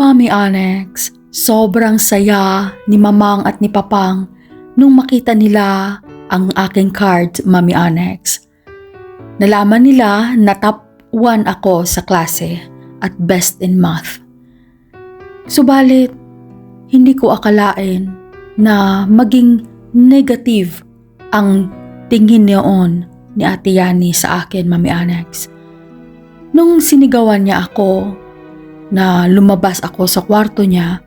Mami Alex, sobrang saya ni Mamang at ni Papang nung makita nila ang aking card, Mami Alex. Nalaman nila na top 1 ako sa klase at best in math. Subalit, hindi ko akalain na maging negative ang tingin noon ni Ate Yani sa akin, Mami Alex. Nung sinigawan niya ako na lumabas ako sa kwarto niya,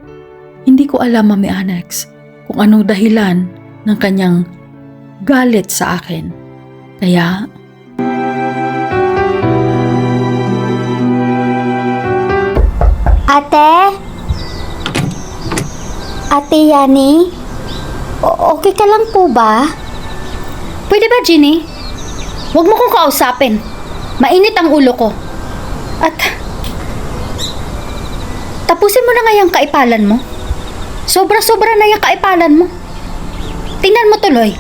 hindi ko alam, Mami Alex, kung anong dahilan ng kanyang galit sa akin. Kaya, Ate Yani? Okay ka lang po ba? Pwede ba, Ginny? Huwag mo kong kausapin. Mainit ang ulo ko. At tapusin mo na nga yung kaipalan mo. Sobra-sobra na yung kaipalan mo. Tingnan mo tuloy.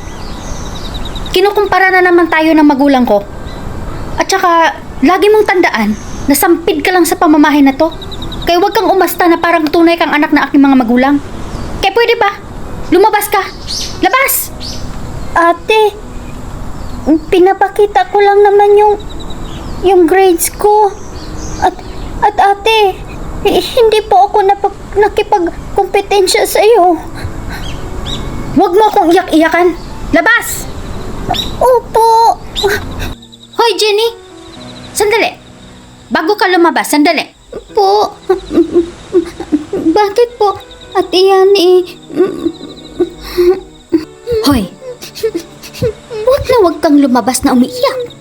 Kinukumpara na naman tayo ng magulang ko. At saka, lagi mong tandaan na sampid ka lang sa pamamahay na to. Kaya huwag kang umasta na parang tunay kang anak na aking mga magulang. Kaya pwede ba? Lumabas ka. Labas! Ate, pinapakita ko lang naman yung grades ko. At ate, hindi po ako nakipagkompetensya sa iyo. Huwag mo akong iyak-iyakan. Labas! Opo. Hoy, Jenny! Sandali. Bago ka lumabas, sandali. Po. Bakit po, Ate Yani? Hoy! Huwag kang lumabas na umiiyak.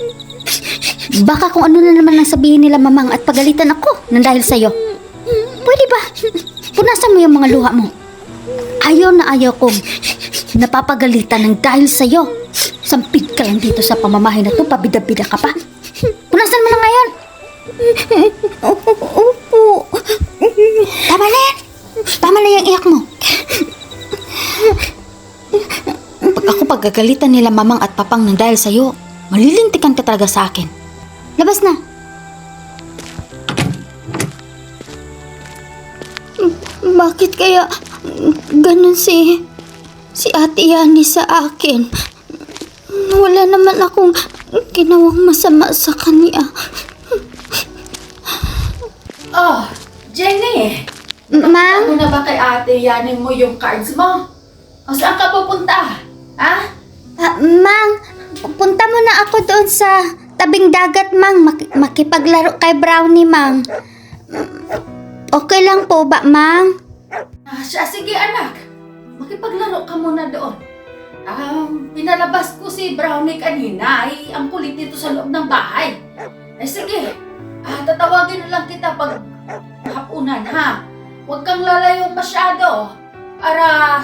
Baka kung ano na naman ang sabihin nila mamang at pagalitan ako nang dahil sa'yo. Pwede ba? Punasan mo yung mga luha mo. Ayaw na ayaw kong napapagalitan ng dahil sa'yo. Sampid ka lang dito sa pamamahay na to, pabida-bida ka pa. Punasan mo na ngayon. Opo. Tama na yan. Tama na yung iyak mo. Pag ako pagagalitan nila mamang at papang ng dahil sa'yo, malilintikan ka talaga sa akin. Labas na. Bakit kaya ganun si Ate Yani sa akin? Wala naman akong ginawang masama sa kanya. oh, Jenny! Ma'am? Ano na ba kay Ate Yani mo yung cards mo? O saan ka pupunta? Ha? Mang, punta mo na ako doon sa tabing dagat, Mang. Makipaglaro kay Brownie, Mang. Okay lang po ba, Mang? Sige anak, makipaglaro ka muna doon. Pinalabas ko si Brownie kanina, ang kulit nito sa loob ng bahay. Sige, tatawagin na lang kita pag hapunan, ha? Huwag kang lalayo masyado para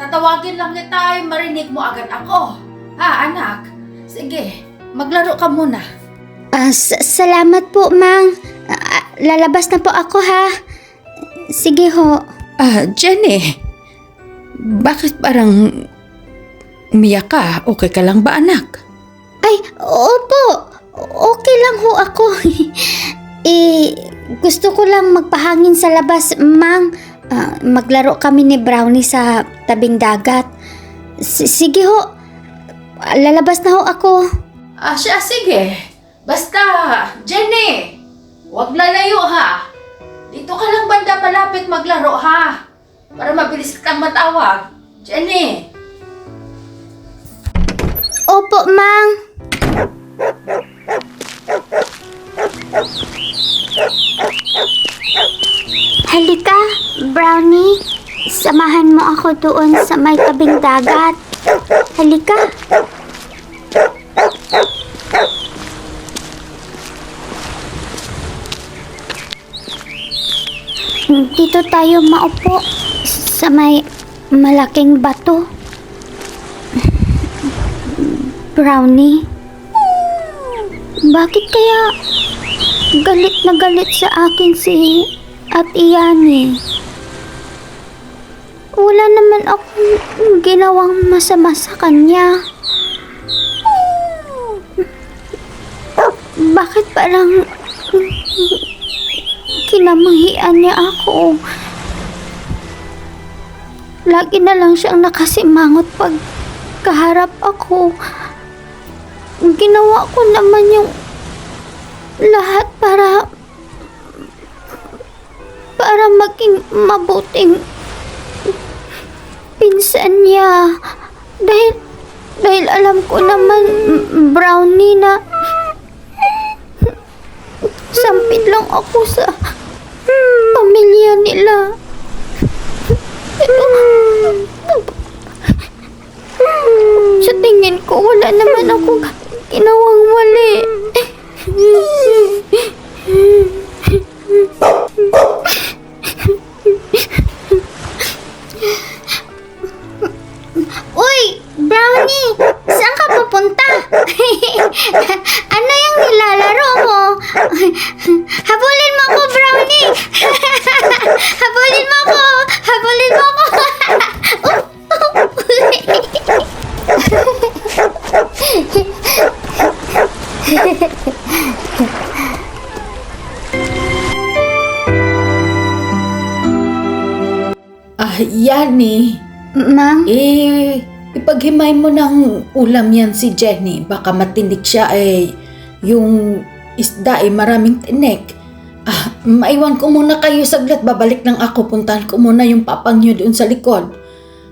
tatawagin lang kita, marinig mo agad ako. Ha, anak? Sige, maglaro ka muna. Salamat po, Mang. Lalabas na po ako, ha? Sige ho. Jenny, bakit parang umiyak ka? Okay ka lang ba, anak? Ay, opo. Okay lang ho ako. Gusto ko lang magpahangin sa labas, Mang. Maglaro kami ni Brownie sa tabing dagat. Sige ho. Lalabas na ho ako. Sige. Basta, Jenny, huwag lalayo, ha? Dito ka lang banda malapit maglaro, ha? Para mabilis kang matawag. Jenny! Opo, Mang. Halika, Brownie. Samahan mo ako doon sa may tabing dagat. Halika. Dito tayo maupo sa may malaking bato. Brownie, bakit kaya galit na galit sa akin si Ate Yani? Wala naman akong ginawang masama sa kanya. Bakit parang para manghian niya ako. Lagi na lang siyang nakasimangot pag kaharap ako. Ginawa ko naman yung lahat para maging mabuting pinsan niya. Dahil alam ko naman, Brownie, na sampid lang ako sa pamilya nila. Pero sa tingin ko, wala naman akong ginawang mali. Uy, Brownie! Saan ka pupunta? Ano yung nilalaro mo? Habulin mo ako, Brownie! Habulin mo ako! Habulin mo ako! Yani, Mang? ipaghimay mo ng ulam yan si Jenny. Baka matinik siya yung isda maraming tinik. Maiwan ko muna kayo saglit. Babalik lang ako. Puntahan ko muna yung papang nyo doon sa likod.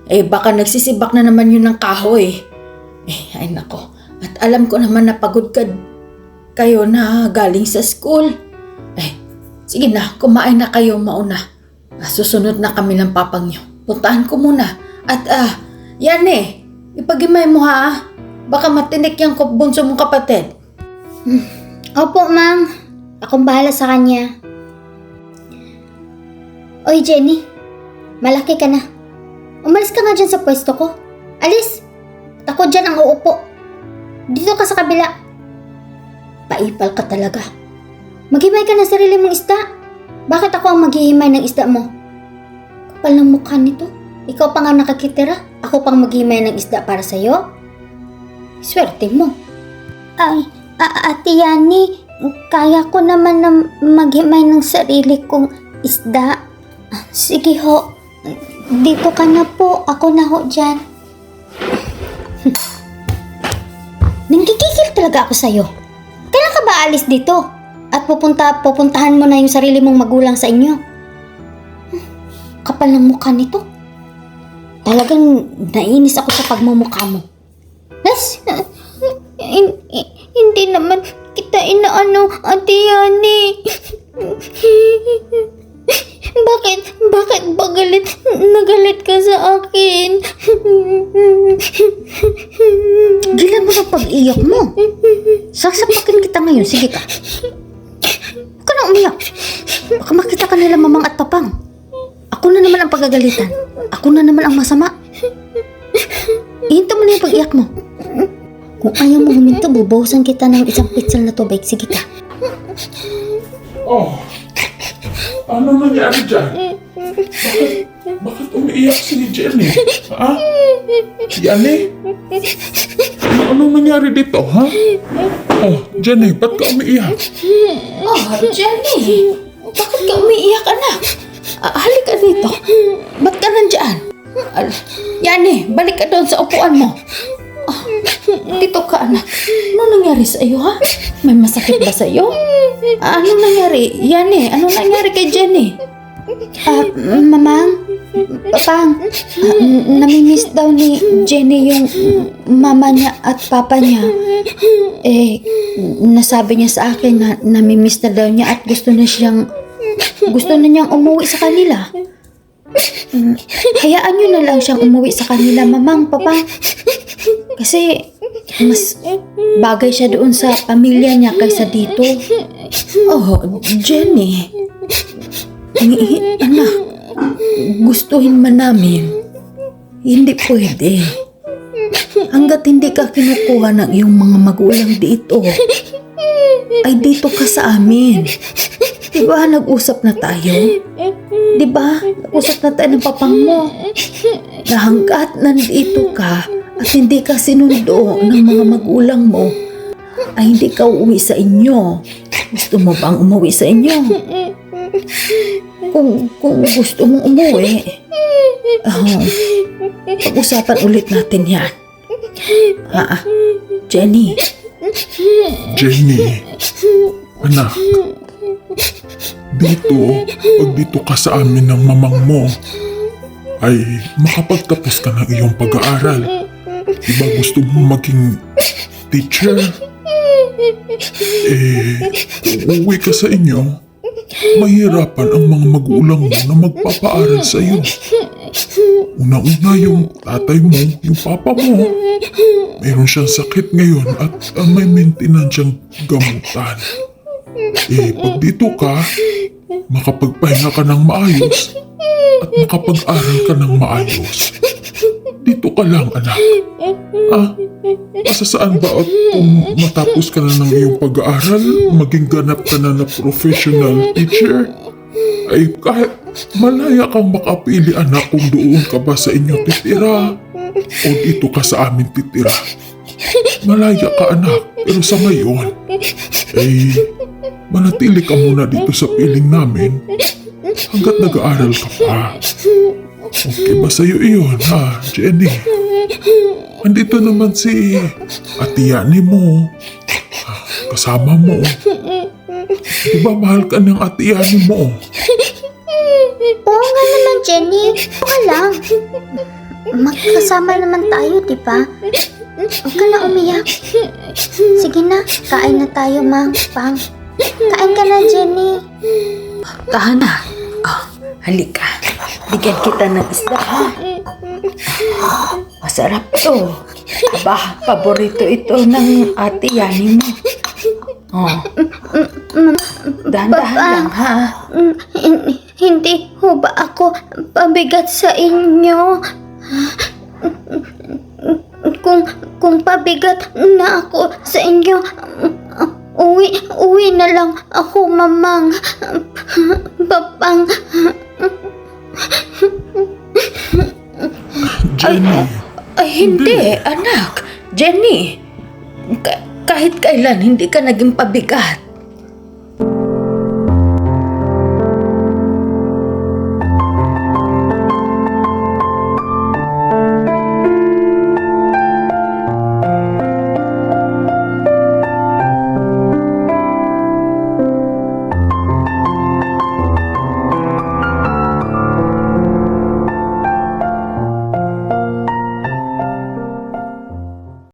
Baka nagsisibak na naman yun ng kahoy. Ay nako. At alam ko naman na pagod kayo na galing sa school. Sige na, kumain na kayo mauna. Susunod na kami ng papang nyo. Puntahan ko muna. At yan ipaghimay mo ha. Baka matinik yung bunso mong kapatid. Opo, Mang. Akong bahala sa kanya. Oy, Jenny. Malaki ka na. Umalis ka nga dyan sa pwesto ko. Alis. At ako dyan ang uupo. Dito ka sa kabila. Paipal ka talaga. Maghimay ka ng sarili mong isda. Bakit ako ang maghihimay ng isda mo? Kapal ng mukha nito. Ikaw pa nga nakakitira. Ako pang maghihimay ng isda para sa'yo. Swerte mo. Ay, Ate Yani, kaya ko naman na maghimay ng sarili kong isda. Sige ho. Dito ka na po. Ako na ho dyan. Nanggigigil talaga ako sa'yo. Kailan ka ba alis dito? At pupuntahan mo na yung sarili mong magulang sa inyo. Kapal ng mukha nito. Talagang nainis ako sa pagmumukha mo. Hindi naman kita inaano, Ate Yani. Bakit ba nagalit ka sa akin? Gilan mo sa pag-iyak mo. Sasapakin kita ngayon. Sige ka. Huwag ka na umiyak. Baka makita ka nila mamang at papang. Ako na naman ang pagagalitan. Ako na naman ang masama. Ihinto mo na yung pag-iyak mo. Kung ayaw mo huminto, bubuhusan kita ng isang pitsal na tubig. Sige ka. Oh, ano nangyari dyan? Bakit umiiyak si Jenny? Ha? Jenny? Ano nangyari dito, ha? Oh, Jenny, ba't ka umiiyak? Jenny! Bakit ka umiiyak, anak? Halika dito. Ba't ka nandyan? Yani, balik ka doon sa upuan mo. Dito ka, anak. Ano nangyari sa iyo, ha? May masakit ba sa iyo? Ano nangyari? Yani, ano nangyari kay Jenny? Mamang, Papang, namimiss daw ni Jenny yung mama niya at papa niya. Nasabi niya sa akin na namimiss na daw niya at gusto na niyang umuwi sa kanila. Hayaan niyo na lang siyang umuwi sa kanila, Mamang, Papang. Kasi mas bagay siya doon sa pamilya niya kaysa dito. Oh, Jenny. Anak, gustuhin man namin. Hindi pwede. Hanggat hindi ka kinukuha ng iyong mga magulang dito, ay dito ka sa amin. Diba nag-usap na tayo? Diba nag-usap na tayo ng papang mo? Na hanggat nandito ka at hindi ka sinundo ng mga magulang mo, ay hindi ka uuwi sa inyo. Gusto mo bang umuwi sa inyo? Kung gusto mong umuwi, pag-usapan ulit natin yan. Jenny, Jenny, anak, pag dito ka sa amin ng mamang mo, ay makapagtapos ka ng iyong pag-aaral. Diba gusto mo maging teacher? Kung uwi ka sa inyo, mahirapan ang mga magulang mo na magpapaaral sa iyo. Unang-una yung tatay mo, yung papa mo, mayroon siyang sakit ngayon at may maintenance siyang gamutan. Pag dito ka, makapagpahinga ka ng maayos at makapag-aral ka ng maayos. Dito ka lang, anak. Masasaan ba at kung matapos ka na ng iyong pag-aaral, maging ganap ka na professional teacher, ay kahit malaya kang makapili, anak, kung doon ka ba sa inyo titira o dito ka sa amin titira. Malaya ka, anak, pero sa ngayon, manatili ka muna dito sa piling namin hanggat nag-aaral ka pa. Okay ba sa'yo iyon, Jenny? Andito naman si Ate Yani mo. Kasama mo. Diba mahal ka ng Ate Yani mo? Oo nga naman, Jenny. Okay lang. Magkasama naman tayo, di ba? Huwag ka na umiyak. Sige na, kain na tayo, Mang Pang. Kain ka na, Jenny. tahan na. Halika. Bigyan kita ng isda, ha? Masarap to. Aba, paborito ito ng Ate Yani mo. Dahan-dahan lang, ha? Hindi ho ba ako pabigat sa inyo? Kung pabigat na ako sa inyo, uwi na lang ako, Mamang. Papang. Jenny. Ay, hindi, anak. Jenny, kahit kailan hindi ka naging pabigat.